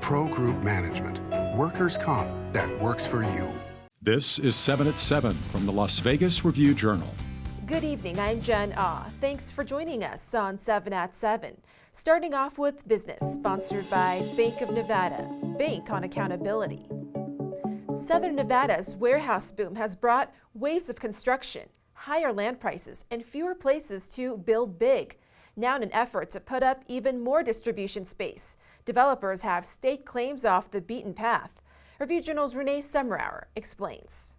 Pro Group Management. Workers' comp that works for you. This is 7 at 7 from the Las Vegas Review-Journal. Good evening, I'm Jen Ah. Thanks for joining us on 7 at 7. Starting off with business, sponsored by Bank of Nevada. Bank on accountability. Southern Nevada's warehouse boom has brought waves of construction, higher land prices, and fewer places to build big. Now in an effort to put up even more distribution space, developers have staked claims off the beaten path. Review Journal's Renee Summerhour explains.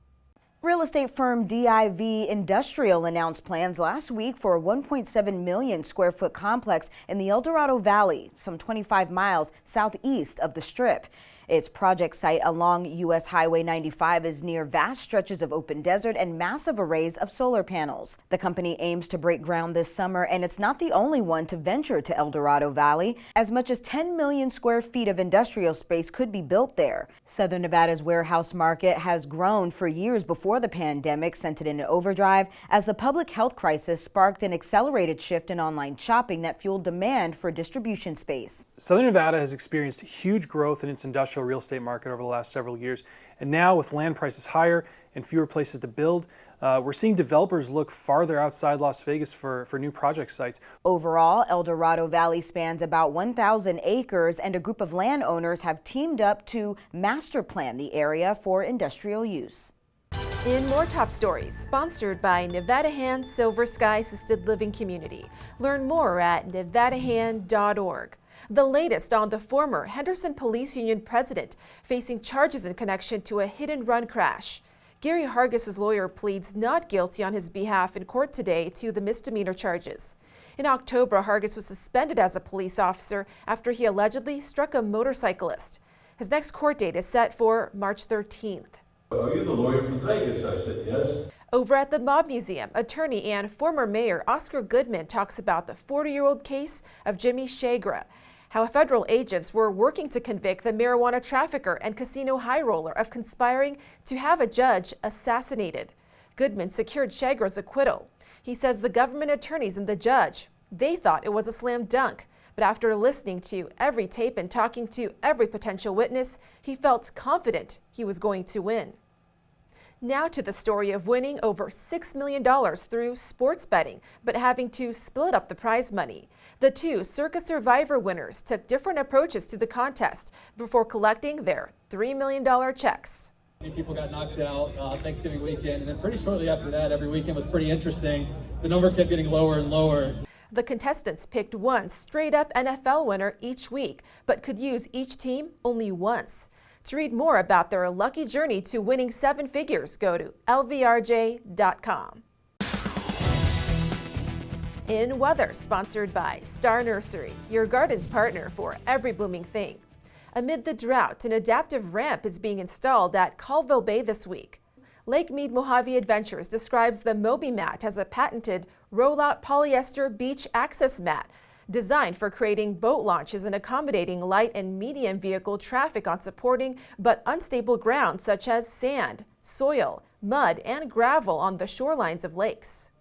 Real estate firm DIV Industrial announced plans last week for a 1.7 million square foot complex in the El Dorado Valley, some 25 miles southeast of the Strip. Its project site along U.S. Highway 95 is near vast stretches of open desert and massive arrays of solar panels. The company aims to break ground this summer, and it's not the only one to venture to El Dorado Valley. As much as 10 million square feet of industrial space could be built there. Southern Nevada's warehouse market has grown for years before the pandemic sent it into overdrive as the public health crisis sparked an accelerated shift in online shopping that fueled demand for distribution space. Southern Nevada has experienced huge growth in its industrial real estate market over the last several years. And now with land prices higher and fewer places to build, we're seeing developers look farther outside Las Vegas for new project sites. Overall, El Dorado Valley spans about 1,000 acres, and a group of landowners have teamed up to master plan the area for industrial use. In more top stories, sponsored by Nevada Hand Silver Sky Assisted Living Community. Learn more at nevadahand.org. The latest on the former Henderson Police Union president facing charges in connection to a hit-and-run crash. Gary Hargis' lawyer pleads not guilty on his behalf in court today to the misdemeanor charges. In October, Hargis was suspended as a police officer after he allegedly struck a motorcyclist. His next court date is set for March 13th. Are you the lawyer from Vegas? I said yes. Over at the Mob Museum, attorney and former Mayor Oscar Goodman talks about the 40-year-old case of Jimmy Chagra, how federal agents were working to convict the marijuana trafficker and casino high roller of conspiring to have a judge assassinated. Goodman secured Chagra's acquittal. He says the government attorneys and the judge, they thought it was a slam dunk. But after listening to every tape and talking to every potential witness, he felt confident he was going to win. Now to the story of winning over $6 million through sports betting, but having to split up the prize money. The two Circa Survivor winners took different approaches to the contest before collecting their $3 million checks. People got knocked out Thanksgiving weekend, and then pretty shortly after that, every weekend was pretty interesting. The number kept getting lower and lower. The contestants picked one straight-up NFL winner each week, but could use each team only once. To read more about their lucky journey to winning 7 figures, go to lvrj.com. In weather, sponsored by Star Nursery, your garden's partner for every blooming thing. Amid the drought, an adaptive ramp is being installed at Colville Bay this week. Lake Mead Mojave Adventures describes the Moby Mat as a patented rollout polyester beach access mat designed for creating boat launches and accommodating light and medium vehicle traffic on supporting but unstable ground such as sand, soil, mud, and gravel on the shorelines of lakes.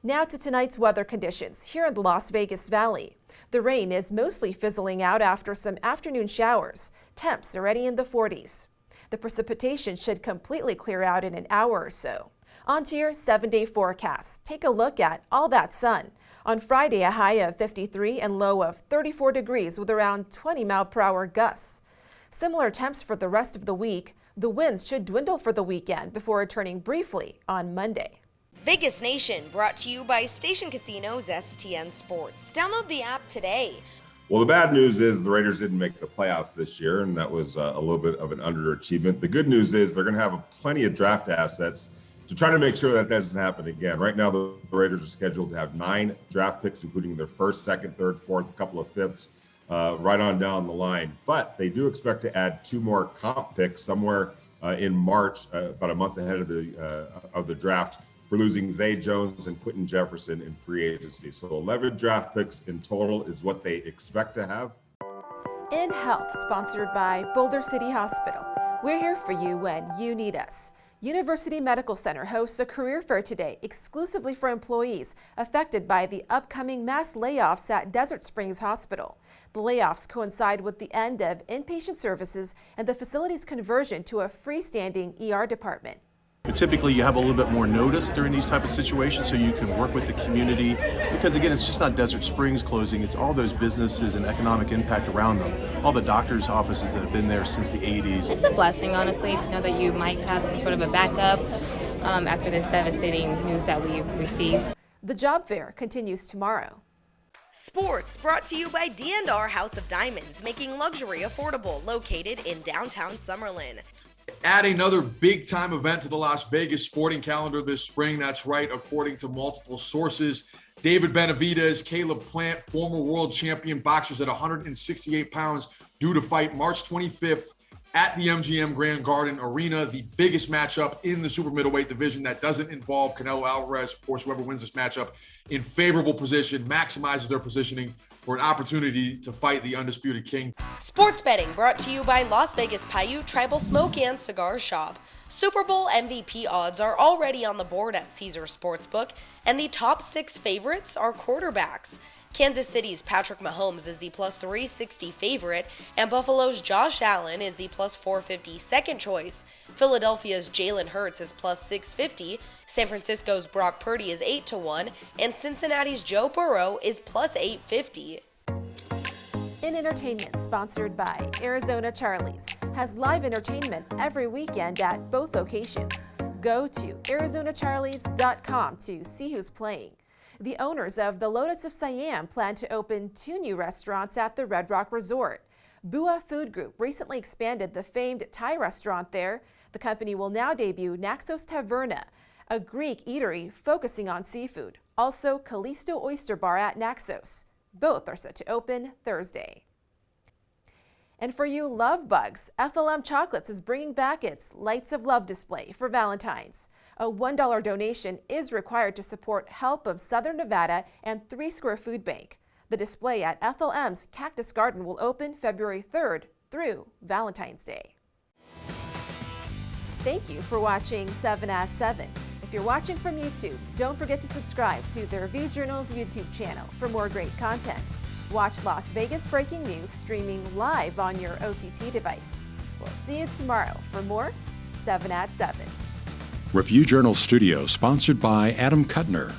Now to tonight's weather conditions here in the Las Vegas Valley. The rain is mostly fizzling out after some afternoon showers. Temps already in the 40s. The precipitation should completely clear out in an hour or so. On to your 7-day forecast. Take a look at all that sun. On Friday, a high of 53 and low of 34 degrees with around 20-mile-per-hour gusts. Similar temps for the rest of the week. The winds should dwindle for the weekend before returning briefly on Monday. Vegas Nation brought to you by Station Casinos STN Sports. Download the app today. Well, the bad news is the Raiders didn't make the playoffs this year, and that was a little bit of an underachievement. The good news is they're going to have plenty of draft assets to try to make sure that doesn't happen again. Right now, the Raiders are scheduled to have 9 draft picks, including their first, second, third, fourth, a couple of fifths, right on down the line. But they do expect to add 2 more comp picks somewhere in March, about a month ahead of the draft, for losing Zay Jones and Quentin Jefferson in free agency. So 11 draft picks in total is what they expect to have. In Health, sponsored by Boulder City Hospital. We're here for you when you need us. University Medical Center hosts a career fair today exclusively for employees affected by the upcoming mass layoffs at Desert Springs Hospital. The layoffs coincide with the end of inpatient services and the facility's conversion to a freestanding ER department. Typically, you have a little bit more notice during these type of situations so you can work with the community, because again, it's just not Desert Springs closing, it's all those businesses and economic impact around them. All the doctors' offices that have been there since the 80s. It's a blessing, honestly, to know that you might have some sort of a backup after this devastating news that we've received. The job fair continues tomorrow. Sports brought to you by D&R House of Diamonds, making luxury affordable, located in downtown Summerlin. Add another big-time event to the Las Vegas sporting calendar this spring. That's right, according to multiple sources. David Benavidez, Caleb Plant, former world champion boxers at 168 pounds, due to fight March 25th at the MGM Grand Garden Arena. The biggest matchup in the super middleweight division that doesn't involve Canelo Alvarez. Of course, whoever wins this matchup in favorable position maximizes their positioning for an opportunity to fight the undisputed king. Sports betting brought to you by Las Vegas Paiute Tribal Smoke and Cigar Shop. Super Bowl MVP odds are already on the board at Caesar Sportsbook, and the top 6 favorites are quarterbacks. Kansas City's Patrick Mahomes is the plus 360 favorite, and Buffalo's Josh Allen is the plus 450 second choice. Philadelphia's Jalen Hurts is plus 650, San Francisco's Brock Purdy is 8-1, and Cincinnati's Joe Burrow is plus 850. In entertainment, sponsored by Arizona Charlie's, has live entertainment every weekend at both locations. Go to ArizonaCharlies.com to see who's playing. The owners of the Lotus of Siam plan to open 2 new restaurants at the Red Rock Resort. Bua Food Group recently expanded the famed Thai restaurant there. The company will now debut Naxos Taverna, a Greek eatery focusing on seafood. Also, Callisto Oyster Bar at Naxos. Both are set to open Thursday. And for you love bugs, FLM Chocolates is bringing back its Lights of Love display for Valentine's. A $1 donation is required to support Help of Southern Nevada and 3 Square Food Bank. The display at FLM's Cactus Garden will open February 3rd through Valentine's Day. Thank you for watching 7 at 7. If you're watching from YouTube, don't forget to subscribe to the Review Journal's YouTube channel for more great content. Watch Las Vegas breaking news streaming live on your OTT device. We'll see you tomorrow for more 7 at 7. Review Journal Studio, sponsored by Adam Kuttner.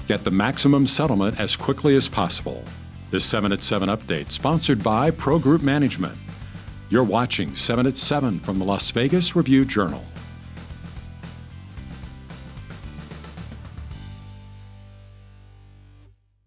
Get the maximum settlement as quickly as possible. This 7 at 7 update, sponsored by Pro Group Management. You're watching 7 at 7 from the Las Vegas Review Journal.